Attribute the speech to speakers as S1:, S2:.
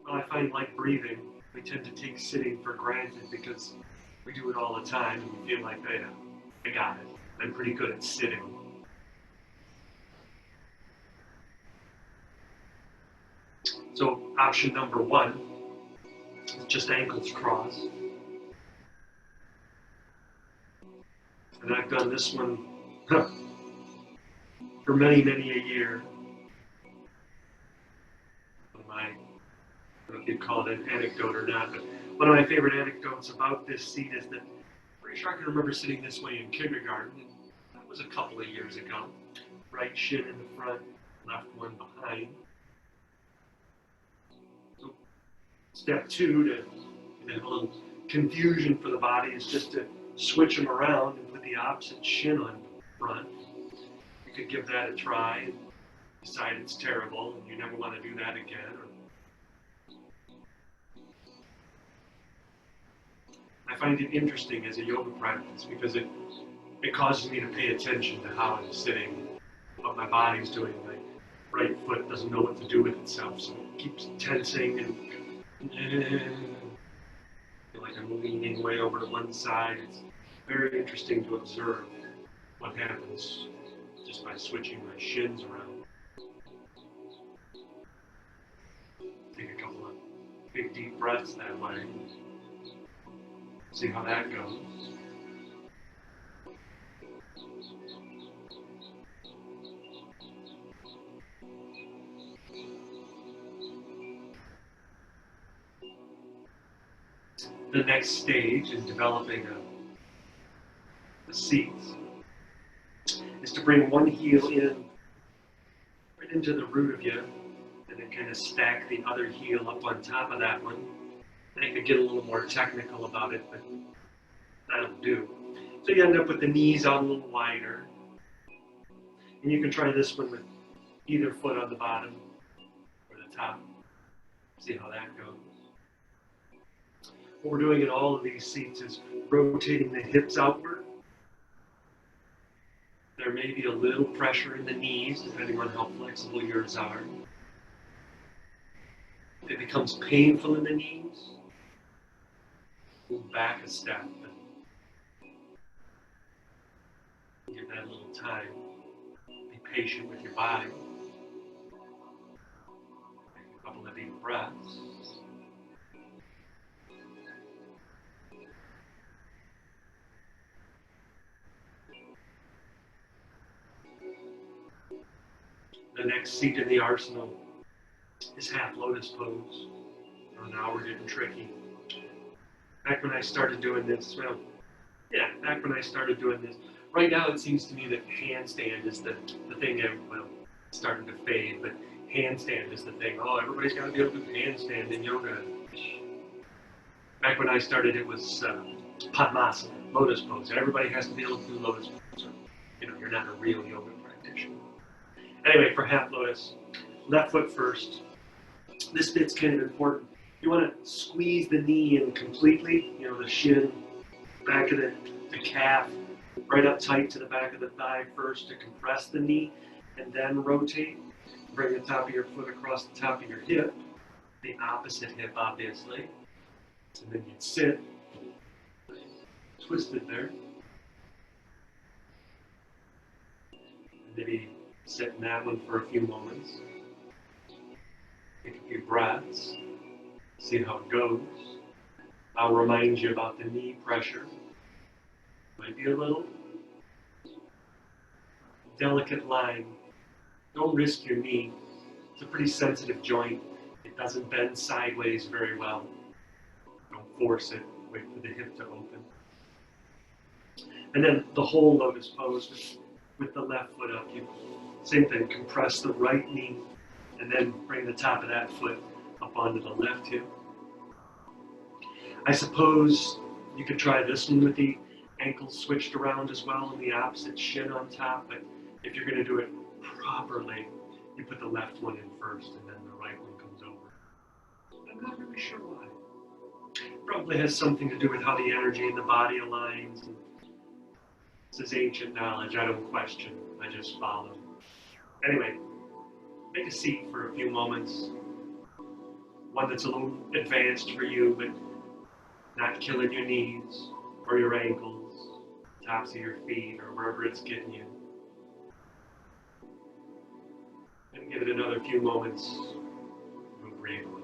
S1: Well, I find like breathing, we tend to take sitting for granted because we do it all the time and we feel like, oh, yeah, I got it. I'm pretty good at sitting. So option number one is just ankles crossed. And I've done this one for many, many a year. I don't know if you'd call it an anecdote or not, but one of my favorite anecdotes about this seat is that I'm pretty sure I can remember sitting this way in kindergarten, and that was a couple of years ago. Right shin in the front, left one behind. So step two to have a little confusion for the body is just to switch them around and put the opposite shin on front. You could give that a try and decide it's terrible and you never want to do that again. I find it interesting as a yoga practice because it causes me to pay attention to how I'm sitting, what my body's doing. My right foot doesn't know what to do with itself, so it keeps tensing and feel like I'm leaning way over to one side. It's very interesting to observe what happens just by switching my shins around. Take a couple of big deep breaths that way. See how that goes. The next stage in developing a seat is to bring one heel in right into the root of you and then kind of stack the other heel up on top of that one. I could get a little more technical about it, but that'll do. So you end up with the knees out a little wider. And you can try this one with either foot on the bottom or the top. See how that goes. What we're doing in all of these seats is rotating the hips outward. There may be a little pressure in the knees, depending on how flexible yours are. If it becomes painful in the knees, move back a step and give that a little time. Be patient with your body. Take a couple of deep breaths. The next seat in the arsenal is half lotus pose. Now we're getting tricky. Back when I started doing this, right now it seems to me that handstand is the thing that, it's starting to fade, but handstand is the thing. Oh, everybody's got to be able to do handstand in yoga. Back when I started, it was Padmasana, lotus pose. Everybody has to be able to do lotus pose. You're not a real yoga practitioner. Anyway, for half lotus, left foot first. This bit's kind of important. You want to squeeze the knee in completely, the shin, back of the calf, right up tight to the back of the thigh first to compress the knee, and then rotate. Bring the top of your foot across the top of your hip, the opposite hip, obviously. And then you'd sit, twisted there. And maybe sit in that one for a few moments. Take a few breaths. See how it goes. I'll remind you about the knee pressure. Might be a little delicate line. Don't risk your knee. It's a pretty sensitive joint. It doesn't bend sideways very well. Don't force it. Wait for the hip to open. And then the whole lotus pose with the left foot up. Same thing. Compress the right knee and then bring the top of that foot up onto the left hip. I suppose you could try this one with the ankles switched around as well and the opposite shin on top, but if you're going to do it properly, you put the left one in first and then the right one comes over. I'm not really sure why. Probably has something to do with how the energy in the body aligns. And this is ancient knowledge. I don't question. I just follow. Anyway, make a seat for a few moments. one that's a little advanced for you, but not killing your knees or your ankles, tops of your feet, or wherever it's getting you. And give it another few moments. We'll breathe away.